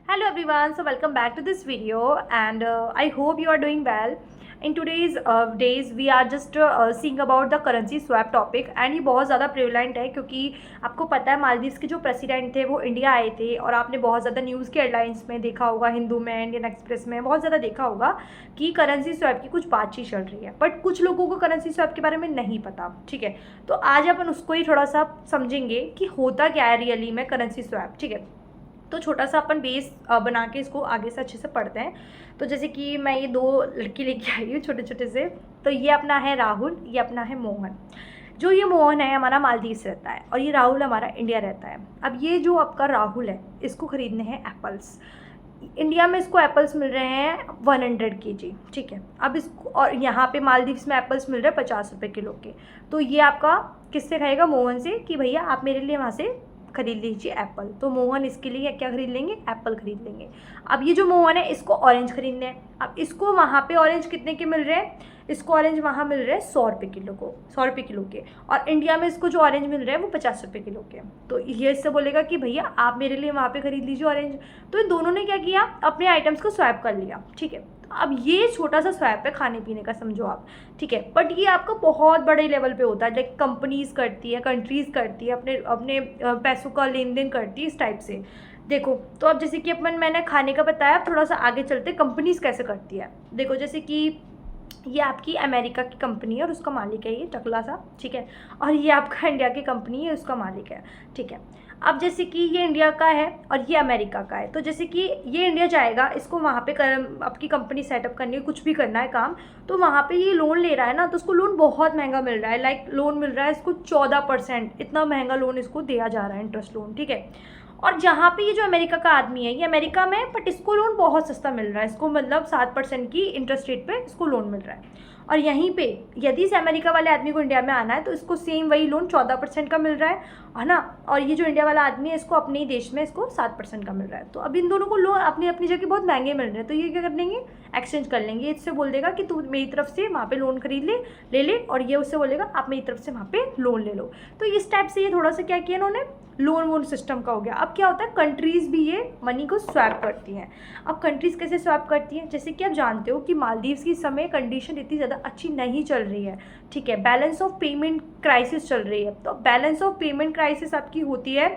Hello everyone, so welcome back to this video and I hope you are doing well. In today's days we are just seeing about the currency swap topic and ये बहुत ज़्यादा prevalent है क्योंकि आपको पता है मालदीव्स के जो प्रेसिडेंट थे वो इंडिया आए थे और आपने बहुत ज़्यादा न्यूज़ के हेडलाइंस में देखा होगा, हिंदू में, इंडियन एक्सप्रेस में बहुत ज़्यादा देखा होगा कि करेंसी स्वैप की कुछ बातचीत चल रही है, बट कुछ लोगों को करेंसी स्वैप के बारे में नहीं पता। ठीक है, तो आज अपन उसको ही थोड़ा सा समझेंगे कि होता क्या है रियली में करेंसी स्वैप। ठीक है, तो छोटा सा अपन बेस बना के इसको आगे से अच्छे से पढ़ते हैं। तो जैसे कि मैं ये दो लड़के लेके आई हूँ छोटे छोटे से, तो ये अपना है राहुल, ये अपना है मोहन। जो ये मोहन है हमारा मालदीव से रहता है और ये राहुल हमारा इंडिया रहता है। अब ये जो आपका राहुल है इसको ख़रीदने हैं एप्पल्स। इंडिया में इसको एप्पल्स मिल रहे हैं 100 kg। ठीक है, अब इसको और यहाँ पे मालदीव्स में एप्पल्स मिल रहे हैं 50 रुपये किलो के। तो ये आपका किससे खाएगा? मोहन से, कि भैया आप मेरे लिए वहाँ से खरीद लीजिए एप्पल। तो मोहन इसके लिए क्या खरीद लेंगे? एप्पल खरीद लेंगे। अब ये जो मोहन है इसको ऑरेंज खरीदने हैं। अब इसको वहाँ पे ऑरेंज कितने के मिल रहे हैं? इसको ऑरेंज वहाँ मिल रहे हैं 100 रुपये किलो को, 100 रुपये किलो के। और इंडिया में इसको जो ऑरेंज मिल रहे हैं वो 50 रुपये किलो के। तो ये इससे बोलेगा कि भैया आप मेरे लिए वहाँ पे खरीद लीजिए ऑरेंज। तो इन दोनों ने क्या किया? अपने आइटम्स को स्वैप कर लिया। ठीक है, अब ये छोटा सा स्वैप है खाने पीने का, समझो आप। ठीक है, बट ये आपका बहुत बड़े लेवल पे होता है, लाइक कंपनीज करती है, कंट्रीज करती है, अपने अपने पैसों का लेन देन करती है इस टाइप से। देखो, तो अब जैसे कि मैंने खाने का बताया, थोड़ा सा आगे चलते कंपनीज कैसे करती है। देखो, जैसे कि ये आपकी अमेरिका की कंपनी है और उसका मालिक है ये टकला सा। ठीक है, और ये आपका इंडिया की कंपनी है, उसका मालिक है। ठीक है, अब जैसे कि ये इंडिया का है और ये अमेरिका का है, तो जैसे कि ये इंडिया जाएगा, इसको वहाँ पे आपकी कंपनी सेटअप करनी है, कुछ भी करना है काम, तो वहाँ पे ये लोन ले रहा है ना, तो उसको लोन बहुत महंगा मिल रहा है। लाइक लोन मिल रहा है इसको 14%, इतना महंगा लोन इसको दिया जा रहा है, इंटरेस्ट लोन। ठीक है, और जहाँ पे ये जो अमेरिका का आदमी है, ये अमेरिका में, बट इसको लोन बहुत सस्ता मिल रहा है, इसको मतलब 7% की इंटरेस्ट रेट पे इसको लोन मिल रहा है। और यहीं पे यदि इस अमेरिका वाले आदमी को इंडिया में आना है तो इसको सेम वही लोन 14% का मिल रहा है ना। और ये जो इंडिया वाला आदमी है इसको अपने ही देश में इसको 7% का मिल रहा है। तो अब इन दोनों को लोन अपनी अपनी जगह बहुत महंगे मिल रहे हैं, तो ये क्या कर देंगे? एक्सचेंज कर लेंगे। इससे बोल देगा कि तू मेरी तरफ से वहाँ पे लोन खरीद ले ले, और ये उससे बोलेगा आप मेरी तरफ से वहाँ पे लोन ले लो। तो इस टाइप से ये थोड़ा सा क्या किया इन्होंने, लोन वोन सिस्टम का हो गया। अब क्या होता है, कंट्रीज़ भी ये मनी को स्वैप करती हैं। अब कंट्रीज़ कैसे स्वैप करती हैं? जैसे कि आप जानते हो कि मालदीव्स की समय कंडीशन इतनी ज़्यादा अच्छी नहीं चल रही है। ठीक है, बैलेंस ऑफ पेमेंट क्राइसिस चल रही है। तो बैलेंस ऑफ पेमेंट क्राइसिस आपकी होती है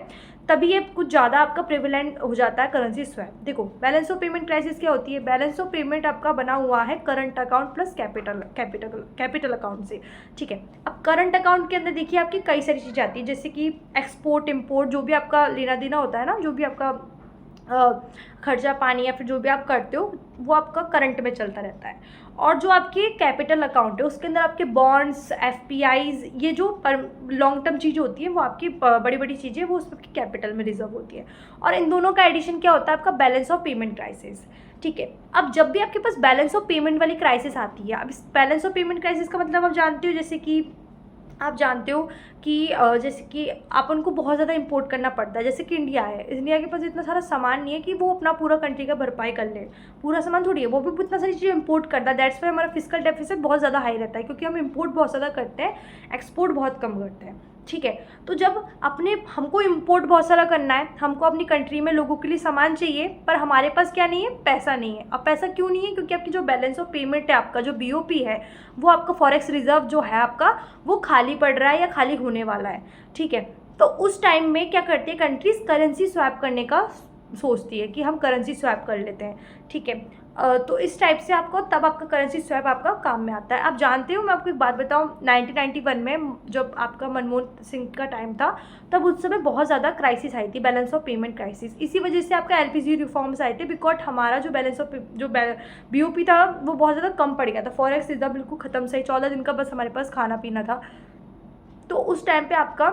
तभी ये कुछ ज़्यादा आपका प्रिविलेंट हो जाता है करेंसी स्वैप। देखो, बैलेंस ऑफ पेमेंट क्राइसिस क्या होती है? बैलेंस ऑफ पेमेंट आपका बना हुआ है current account plus capital account से। ठीक है, अब करंट अकाउंट के अंदर देखिए आपकी कई सारी चीज़ें आती है, जैसे कि एक्सपोर्ट इम्पोर्ट, जो भी आपका लेना देना होता है ना, जो भी आपका खर्चा पानी या फिर जो भी आप करते हो वो आपका करंट में चलता रहता है। और जो आपके कैपिटल अकाउंट है उसके अंदर आपके बॉन्ड्स, एफपीआईज, ये जो लॉन्ग टर्म चीज़ें होती हैं वो आपकी बड़ी बड़ी चीज़ें वो उसकी कैपिटल में रिजर्व होती है। और इन दोनों का एडिशन क्या होता है? आपका बैलेंस ऑफ पेमेंट क्राइसिस। ठीक है, अब जब भी आपके पास बैलेंस ऑफ पेमेंट वाली क्राइसिस आती है, अब इस बैलेंस ऑफ पेमेंट क्राइसिस का मतलब आप जानते हो, जैसे कि आप जानते हो कि जैसे कि अपन को बहुत ज़्यादा इंपोर्ट करना पड़ता है। जैसे कि इंडिया है, इंडिया के पास इतना सारा सामान नहीं है कि वो अपना पूरा कंट्री का भरपाई कर ले, पूरा सामान थोड़ी है, वो भी इतना सारी चीज़ें इंपोर्ट करता है। दैट्स वाई हमारा फिजिकल डेफिसिट बहुत ज़्यादा हाई रहता है, क्योंकि हम इंपोर्ट बहुत ज़्यादा करते हैं, एक्सपोर्ट बहुत कम करते हैं। ठीक है, तो जब हमको इंपोर्ट बहुत सारा करना है, हमको अपनी कंट्री में लोगों के लिए सामान चाहिए, पर हमारे पास क्या नहीं है? पैसा नहीं है। अब पैसा क्यों नहीं है? क्योंकि आपकी जो बैलेंस ऑफ पेमेंट है, आपका जो बीओपी है, वो आपका फॉरेक्स रिजर्व जो है आपका, वो खाली पड़ रहा है या खाली होने वाला है। ठीक है, तो उस टाइम में क्या करती है कंट्रीज? करेंसी स्वैप करने का सोचती है कि हम करेंसी स्वैप कर लेते हैं। ठीक है, तो इस टाइप से आपको तब आपका करेंसी स्वैप आपका काम में आता है। आप जानते हो, मैं आपको एक बात बताऊं, 1991 में जब आपका मनमोहन सिंह का टाइम था, तब उस समय बहुत ज़्यादा क्राइसिस आई थी, बैलेंस ऑफ पेमेंट क्राइसिस। इसी वजह से आपका एलपीजी रिफॉर्म्स आए थे, बिकॉज हमारा जो बैलेंस ऑफ जो बीओपी था वो बहुत ज़्यादा कम पड़ गया था, फॉरेक्स रिजर्व बिल्कुल ख़त्म से 14 दिन का बस हमारे पास खाना पीना था। तो उस टाइम पे आपका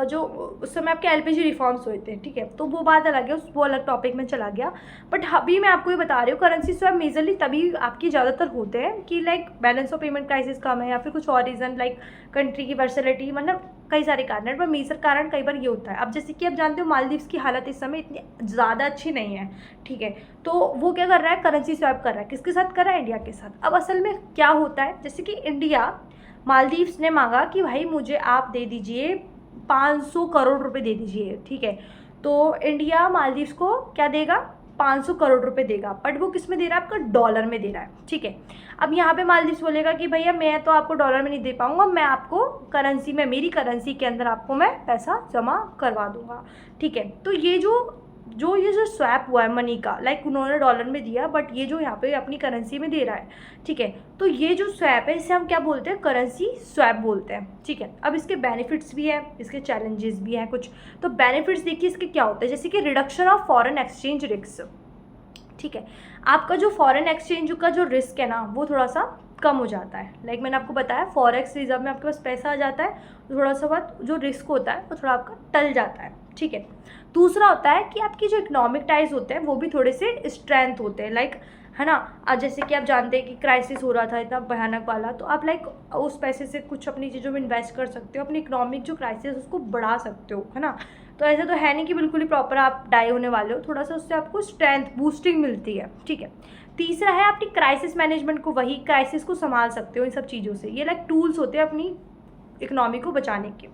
जो उस समय आपके एलपीजी रिफॉर्म्स हुए थे। ठीक है, तो वो बात अलग है, वो अलग टॉपिक में चला गया। बट अभी मैं आपको ये बता रही हूँ, करेंसी स्वैप मेजरली तभी आपकी ज़्यादातर होते हैं कि like balance of payment crisis कम है या फिर कुछ और रीज़न, लाइक कंट्री की वर्सैलिटी, मतलब कई सारे कारण है, पर मेजर कारण कई बार ये होता है। अब जैसे कि आप जानते हो मालदीव्स की हालत इस समय इतनी ज़्यादा अच्छी नहीं है। ठीक है, तो वो क्या कर रहा है? करेंसी स्वैप कर रहा है। किसके साथ कर रहा है? इंडिया के साथ। अब असल में क्या होता है, जैसे कि इंडिया, मालदीव्स ने मांगा कि भाई मुझे आप दे दीजिए 500 करोड़ रुपए दे दीजिए। ठीक है, तो इंडिया मालदीव्स को क्या देगा, 500 करोड़ रुपए देगा, बट वो किस में दे रहा है, आपका डॉलर में दे रहा है, ठीक है। अब यहाँ पे मालदीव्स बोलेगा कि भैया मैं तो आपको डॉलर में नहीं दे पाऊंगा, मैं आपको करेंसी में, मेरी करेंसी के अंदर आपको मैं पैसा जमा करवा दूंगा, ठीक है। तो ये जो स्वैप हुआ है मनी का, लाइक उन्होंने डॉलर में दिया बट ये जो यहाँ पे अपनी करेंसी में दे रहा है, ठीक है। तो ये जो स्वैप है इसे हम क्या बोलते हैं, करेंसी स्वैप बोलते हैं, ठीक है। अब इसके बेनिफिट्स भी हैं, इसके चैलेंजेस भी हैं कुछ। तो बेनिफिट्स देखिए इसके क्या होते हैं, जैसे कि reduction of foreign exchange risk, ठीक है। आपका जो फॉरेन एक्सचेंज का जो रिस्क है ना वो थोड़ा सा कम हो जाता है। लाइक मैंने आपको बताया फॉरेक्स रिजर्व में आपके पास पैसा आ जाता है, थोड़ा सा बहुत जो रिस्क होता है वो थोड़ा आपका टल जाता है, ठीक है। दूसरा होता है कि आपकी जो इकोनॉमिक टाइज होते हैं वो भी थोड़े से स्ट्रेंथ होते हैं, लाइक है ना। अब जैसे कि आप जानते हैं कि क्राइसिस हो रहा था इतना भयानक वाला, तो आप लाइक उस पैसे से कुछ अपनी चीज़ों में इन्वेस्ट कर सकते हो, अपनी इकोनॉमिक जो क्राइसिस उसको बढ़ा सकते हो, है ना। तो ऐसा तो है नहीं कि बिल्कुल ही प्रॉपर आप डाई होने वाले हो, थोड़ा सा उससे आपको स्ट्रेंथ बूस्टिंग मिलती है, ठीक है। तीसरा है आपकी क्राइसिस मैनेजमेंट को, वही क्राइसिस को संभाल सकते हो इन सब चीज़ों से, ये लाइक टूल्स होते हैं अपनी इकोनॉमी को बचाने के,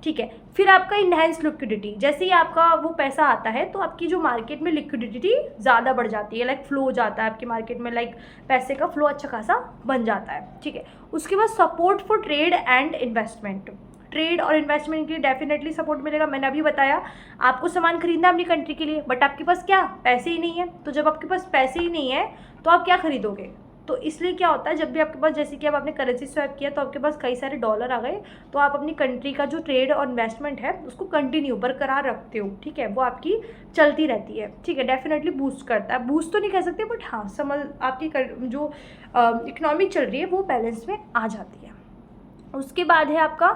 ठीक है। फिर आपका इनहेंस लिक्विडिटी, जैसे ही आपका वो पैसा आता है तो आपकी जो मार्केट में लिक्विडिटी ज़्यादा बढ़ जाती है, लाइक फ्लो हो जाता है आपकी मार्केट में, लाइक पैसे का फ्लो अच्छा खासा बन जाता है, ठीक है। उसके बाद support for trade and investment, trade और इन्वेस्टमेंट के लिए डेफिनेटली सपोर्ट मिलेगा। मैंने अभी बताया आपको सामान खरीदना है अपनी कंट्री के लिए, बट आपके पास क्या पैसे ही नहीं है, तो जब आपके पास पैसे ही नहीं है तो आप क्या खरीदोगे। तो इसलिए क्या होता है, जब भी आपके पास, जैसे कि अब आपने करेंसी स्वैप किया तो आपके पास कई सारे डॉलर आ गए, तो आप अपनी कंट्री का जो ट्रेड और इन्वेस्टमेंट है उसको कंटिन्यू बरकरार रखते हो, ठीक है। वो आपकी चलती रहती है, ठीक है। डेफिनेटली बूस्ट करता है, बूस्ट तो नहीं कह सकते बट हाँ समझ आपकी जो इकोनॉमी चल रही है वो बैलेंस में आ जाती है। उसके बाद है आपका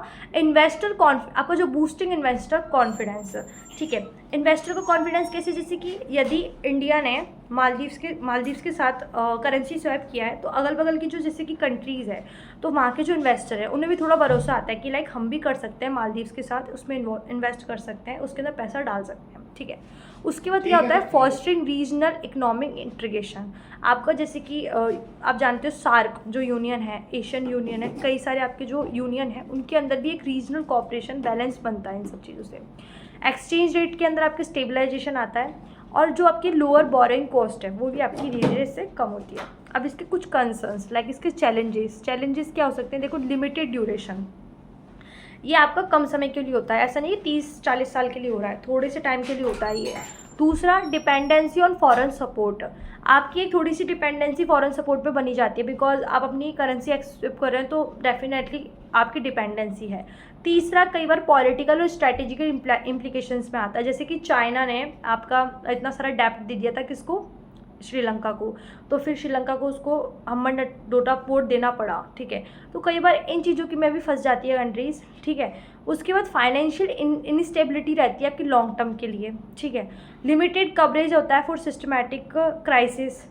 आपका जो बूस्टिंग इन्वेस्टर कॉन्फिडेंस, ठीक है। इन्वेस्टर का कॉन्फिडेंस कैसे, जैसे कि यदि इंडिया ने मालदीव्स के साथ करेंसी स्वैप किया है तो अगल बगल की जो जैसे कि कंट्रीज़ है तो वहाँ के जो इन्वेस्टर है उन्हें भी थोड़ा भरोसा आता है कि लाइक हम भी कर सकते हैं मालदीव्स के साथ, उसमें इन्वेस्ट कर सकते हैं, उसके अंदर पैसा डाल सकते हैं, ठीक है। उसके बाद क्या होता है, फॉस्टरिंग रीजनल इकोनॉमिक इंटीग्रेशन। आपका जैसे कि आप जानते हो सार्क जो यूनियन है, एशियन यूनियन है, कई सारे आपके जो यूनियन है उनके अंदर भी एक रीजनल कॉपरेशन बैलेंस बनता है इन सब चीज़ों से। एक्सचेंज रेट के अंदर आपके स्टेबलाइजेशन आता है और जो आपकी लोअर बोरिंग कॉस्ट है वो भी आपकी धीरे धीरे से कम होती है। अब इसके कुछ कंसर्न्स, लाइक इसके चैलेंजेस क्या हो सकते हैं, देखो लिमिटेड ड्यूरेशन, ये आपका कम समय के लिए होता है, ऐसा नहीं है 30-40 साल के लिए हो रहा है, थोड़े से टाइम के लिए होता है ये। दूसरा डिपेंडेंसी ऑन फॉरेन सपोर्ट, आपकी एक थोड़ी सी डिपेंडेंसी फॉरेन सपोर्ट पे बनी जाती है, बिकॉज आप अपनी करेंसी एक्सेप्ट कर रहे हैं तो डेफिनेटली आपकी डिपेंडेंसी है। तीसरा कई बार पॉलिटिकल और स्ट्रैटेजिकल इम्प्लीकेशंस में आता है, जैसे कि चाइना ने आपका इतना सारा डेप्ट दे दिया था किसको, श्रीलंका को, तो फिर श्रीलंका को उसको हम्मन डोटा पोर्ट देना पड़ा, ठीक है। तो कई बार इन चीज़ों की में भी फंस जाती है कंट्रीज़, ठीक है। उसके बाद फाइनेंशियल इनस्टेबिलिटी रहती है आपकी लॉन्ग टर्म के लिए, ठीक है। लिमिटेड कवरेज होता है फॉर सिस्टमैटिक क्राइसिस,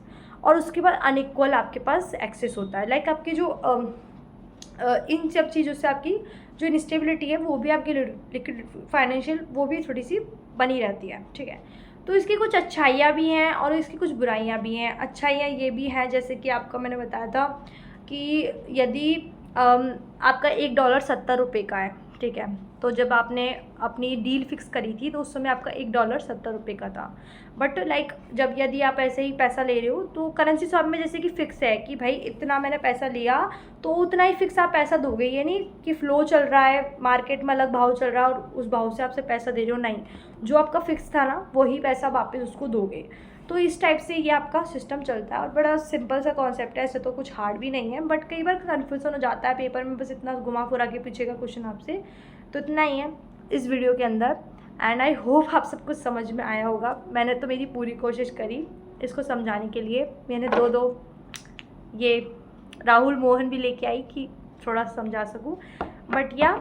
और उसके बाद अनइक्वल आपके पास एक्सेस होता है, लाइक आपके जो इन सब चीज़ों से आपकी जो इंस्टेबिलिटी है वो भी आपकी लिक्विड फाइनेंशियल वो भी थोड़ी सी बनी रहती है, ठीक है। तो इसकी कुछ अच्छाइयाँ भी हैं और इसकी कुछ बुराइयाँ भी हैं। अच्छाइयाँ ये भी हैं जैसे कि आपका मैंने बताया था कि यदि आपका $1 70 रुपये का है, ठीक है, तो जब आपने अपनी डील फिक्स करी थी तो उस समय आपका $1 70 रुपये का था, बट लाइक जब यदि आप ऐसे ही पैसा ले रहे हो तो करेंसी स्वैप में जैसे कि फ़िक्स है कि भाई इतना मैंने पैसा लिया तो उतना ही फिक्स आप पैसा दोगे, ये नहीं कि फ़्लो चल रहा है मार्केट में अलग भाव चल रहा है और उस भाव से आपसे पैसा दे रहे हो, नहीं, जो आपका फिक्स था ना वही पैसा वापस उसको दोगे। तो इस टाइप से ये आपका सिस्टम चलता है और बड़ा सिंपल सा कॉन्सेप्ट है, ऐसे तो कुछ हार्ड भी नहीं है, बट कई बार कन्फ्यूजन हो जाता है पेपर में, बस इतना घुमा फिरा के पीछे का क्वेश्चन आपसे, तो इतना ही है इस वीडियो के अंदर। एंड आई होप आप सब कुछ समझ में आया होगा। मैंने तो मेरी पूरी कोशिश करी इसको समझाने के लिए, मैंने दो ये राहुल मोहन भी लेके आई कि थोड़ा समझा सकूं, बट या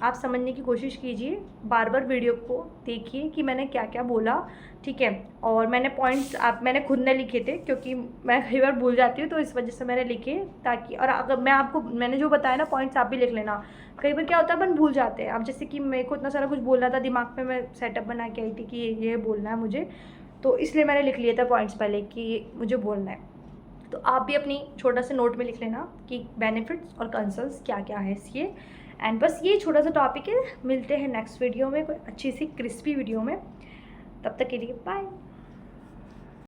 आप समझने की कोशिश कीजिए, बार बार वीडियो को देखिए कि मैंने क्या क्या बोला, ठीक है। और मैंने पॉइंट्स मैंने खुद ने लिखे थे क्योंकि मैं कई बार भूल जाती हूँ, तो इस वजह से मैंने लिखे ताकि, और अगर मैंने जो बताया ना पॉइंट्स आप भी लिख लेना। कई बार क्या होता है अपन भूल जाते हैं, अब जैसे कि मेरे को इतना सारा कुछ बोलना था दिमाग में, मैं सेटअप बना के आई थी कि ये बोलना है मुझे, तो इसलिए मैंने लिख लिए थे पॉइंट्स पहले कि मुझे बोलना है। तो आप भी अपनी छोटा सा नोट में लिख लेना कि बेनिफिट्स और कंसर्न्स क्या क्या है इसके। एंड बस ये छोटा सा टॉपिक है, मिलते हैं नेक्स्ट वीडियो में कोई अच्छी सी क्रिस्पी वीडियो में। तब तक के लिए बाय।